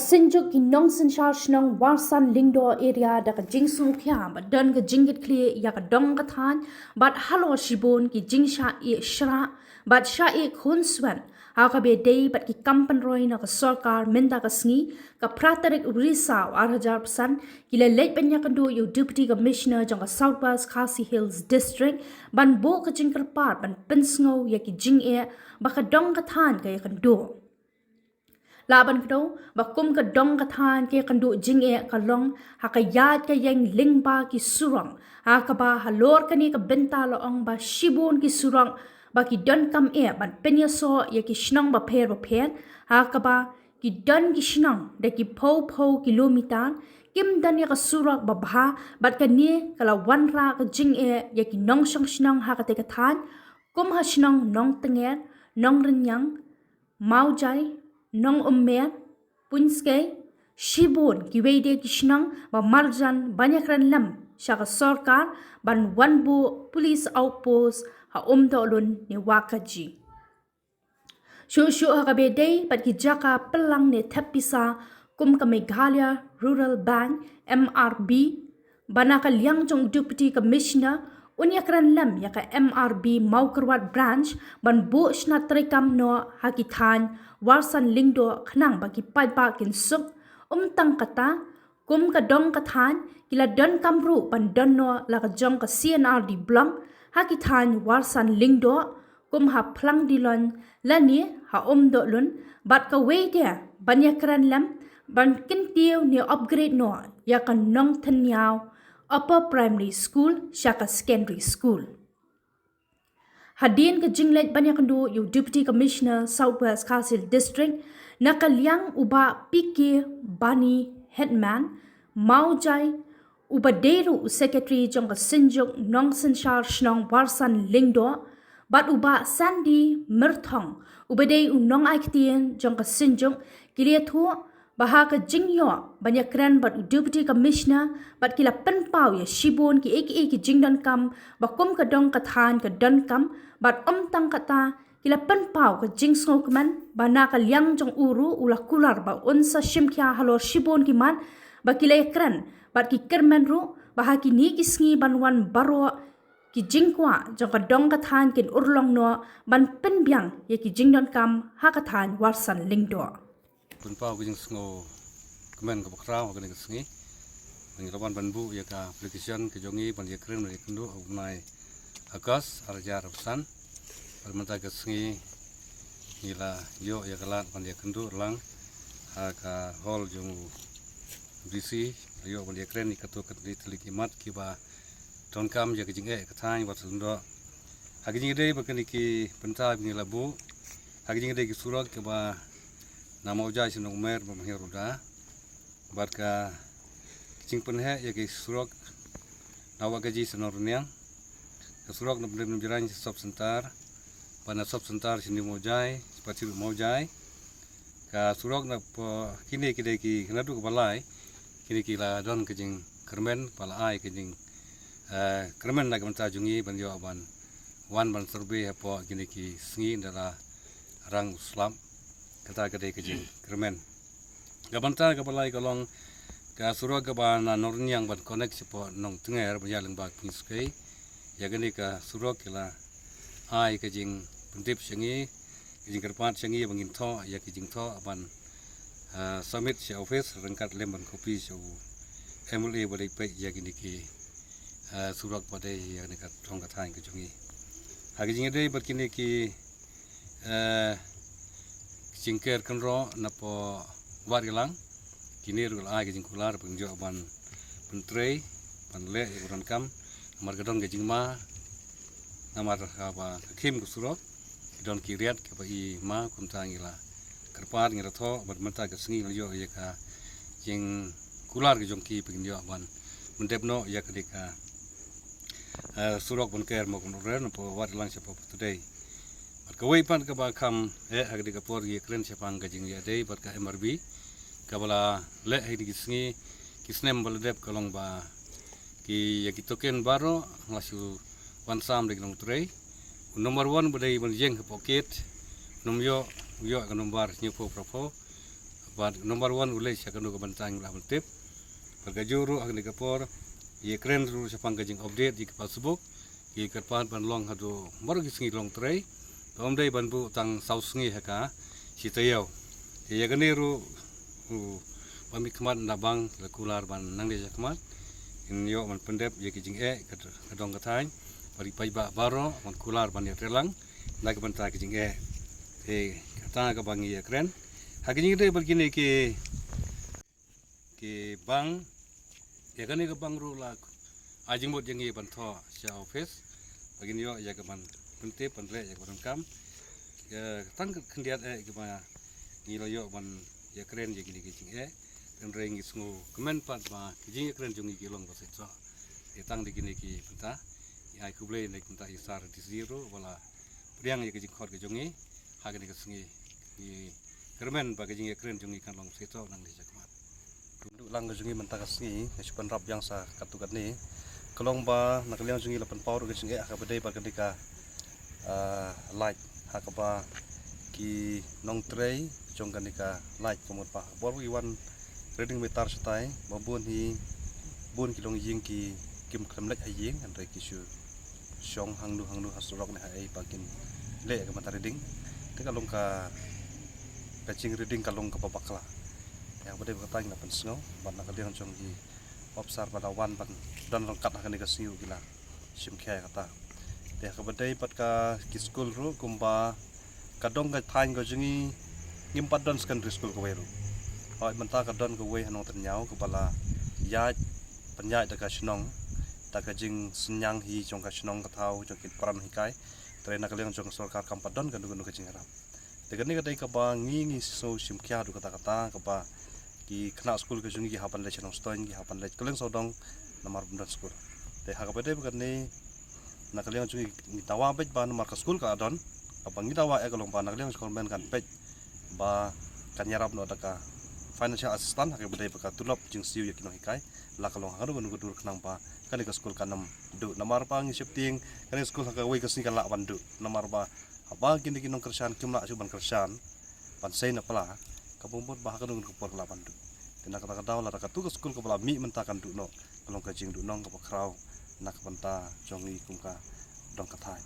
sinjuk ki nong sin shar shnong warsan lingdo area da ka jingsu kya ba dan ka jingit kli ya ka dong ka than bat halo shibon ki jingsha e shra bat sha e khun swan ha ka be dei bat ki kampan roi na ka sarkar menda ka sngi ka pratarik urisa 8000% ki le leit penya ka do yu deputy commissioner jang ka southwest khasi hills district ban bo ka jingkar par ban pinsngo ya ki jing e ba ka dong ka than ka ya kan do laban kdo ba kum ka dong ka than ke kan du jing e ka long ha ka yat ka yang ling ba ki surang ha ka ba halor ka ni ka benta lo ong ba shibun ki surang ba ki don kam e ban penya so ye ki shnang ba pher ha ka ba ki don ki shnang de ki pho kilometer kim dan ya ka surak ba bha bat ka ni kala wan ra ka jing e ye ki nong shang shnang ha ka te ka than kum ha shnang nong tenger nong renyang mau jai nong ummer punske shibun ki weide kishnang ba marjan banyak ran lam shaka sarkar ban wanbu police outpost ha dolun ni wakaji shu ha ka bedei pat ki jaka pelang ne thapisa kum ka Meghalaya Rural Bank MRB banaka liang jong deputy commissioner unya kran lam ya ka MRB Maukerwat branch ban bu shna trekam no hakithan warsan lingdo khnang baki pa kin suk tang kata kum ka dong ka than kila don kamru pan don no la ka jong ka CNR di blang hakithan warsan lingdo kum ha phlang dilon lani ha do lun bat ka we dia banya kran lam ban kin tiu ni upgrade no ya ka nong than yaw upper primary school shaka secondary school hadin ka jinglet banyak kandu yu deputy commissioner southwest Khasil district nakaliang uba piki bani headman maujai uba deru secretary jong ka sinjuk nong sinshar shnong warsan lingdo bat uba sandi mirthong uba dei unong aiktien jong ka sinjuk kiliathu bahaka jingyo banyak kran bat deputy commissioner bat kila penpau ya shibon ki eki jingdan kam bakum ka dong ka than ka don kam bat tang kata kila penpau ka jingsno kman bana ka liang jong uru ula kular ba unsa shimkya halor shibon ki man ba kila kran bat ki kermen ru bahaki ni ki sngi banwan baro ki jingkwa jong ka dong ka than kin urlong no ban penbyang ya ki jingdan kam ha ka than warsan lingdo pun pau ke jing sngo kemen ke bakrau ke ning sngi pengirawan banbu ya ka application ke jongi pan ya kren dari kendu unai agas arja rapsan parmenta ke sngi ila yo ya kalat pan ya kendu lang ka hol jong bisi yo pan ya kren ni katu ke telik imat ki ba ton kam ya ke jing ke thai wat sundo hagi jing dei ba ke ki penta ni labu hagi jing dei ki surat ke ba nama ujai sinong mer bamhir ruda barka cing penhe ya ke surok nawa gaji senorniang ke surok na belum jalan sop sentar pana sop sentar sini mojai seperti mojai ka surok na po kini kide ki kenadu ke balai kini kila don ke jing kermen palai ke jing kermen na kementa jungi banjo ban wan ban serbe po kini ki sngi dara rang islam kata kedai kejing kermen gabanta kapalai kolong ka surwa ka ba na nornyang ban connect sipo nong tenger berjalan ba pinskai ya gani ka surwa kila ai kejing pentip sengi kejing kerpat sengi bangin tho ya kejing tho ban summit si office rengkat lemban kopi so MLA boleh pe ya gini ki surwa pada ya ni ka thong ka thain kejungi hagijing dei berkini ki cingker kenro napo wargelang kini rul ai ke jingkular penjo ban pentrei panle uran kam amar gedon ke jingma namar apa kim kusurok don kiriat ke pai ma kunta ngila kerpar ngira tho bermenta ke sengi yo ya ka jing kular ke jongki penjo ban mendepno ya kedika surok bunker mo kunren napo wargelang siapa today kawai pan ka ba kam agdi ka por ye kren sepang ka jing ya dei bat ka MRB ka bala le hidi kisngi kisnem bal dep kalong ba ki ya ki token baro lasu wan sam de nong trei nomor 1 bodai ban jeng ka pocket nom yo ka nombar nyu po propo But number one ulai siakan dulu bantang lah mentip. Pergajuru akan dikapor. Ia keren dulu siapang kajing update di Facebook. Ia kerpan banlong hadu baru kisingi long tray. Tom day banbu tang sausengi haka si tayau. Ia kene ru bami kemat nabang lekular ban nang dia kemat. Inyo man pendep ia kijing kadong katain. Bari pai ba baro man kular ban ia telang. Nak bantang kijing kata ka bangi ia keren. Hakini kita begini ke bang, ya kan ke bang rula, ajing buat jengi bantu sia office, begini yo ya ke ban penting penre ya ke kam, tang kendiat ke mana ni lo yo ban ya keren ya gini gini penre ngi sungu kemen pat ba jing keren jungi kilong ba setso, tang di gini ki penta, ya aku boleh naik penta isar di zero, wala priang ya ke jing khor ke jungi, hakini ke sungi kermen bagi jingi keren jungi kan long seto nang di jakmat. Duduk lang jungi mentaka singi, nasupan rap yang sa katukat ni. Kalong ba nakaliang jungi 8 power ke jingi akabadai bagandika light hakaba ki nong tray jong kanika light komot pa. Baru iwan reading metar setai babun hi bun kilong ying ki kim klemlek aying andre kisu syong hangdu hasurok ni hai bakin le ka mata reading. Te kalong ka kacing reading kalong ke babakla yang bade bertanya na pensngo ban nakaliang jong di obsar pada wan ban dan lengkap akan dikasiu gila sim kaya kata dia ke bade pat ka ki school ru kumba kadong ka thain ko jungi ngimpat don secondary school ko weru oi menta ka don ko we hanong ternyau ko bala ya penyai da ka snong ta ka jing senyang hi jong ka snong ka thau jong kit pram hikai tre nakaliang jong sarkar kampat don ka dugun ka jing harap. Dengan ni kadai kaba ngi so sim kya du kata kaba ki kena school ke jungi hapan le chenong stoin ki hapan le keleng sodong namar bundan school. Te ha kaba de bukan ni nak keleng jungi ni tawa bet ba namar ka school ka adon kaba ngi tawa e kalong pa nak keleng school men kan pet ba kan yarap no daka financial assistant ha kaba de buka tulop jing siu ya kinong hikai la kalong ha ru dur kenang pa kali ka school kanam du namar pa ngi shifting kali school ha ka wei ka sini kan la bandu namar ba apa kini kinong kerjaan kimla cuman kerjaan pansai na pala kabumbut bah kadung ke por lapan du tina kata kata la ka tu ke school ke bala mi mentakan du no kalong kajing du nong ke krau nak benta jongi kungka dong katai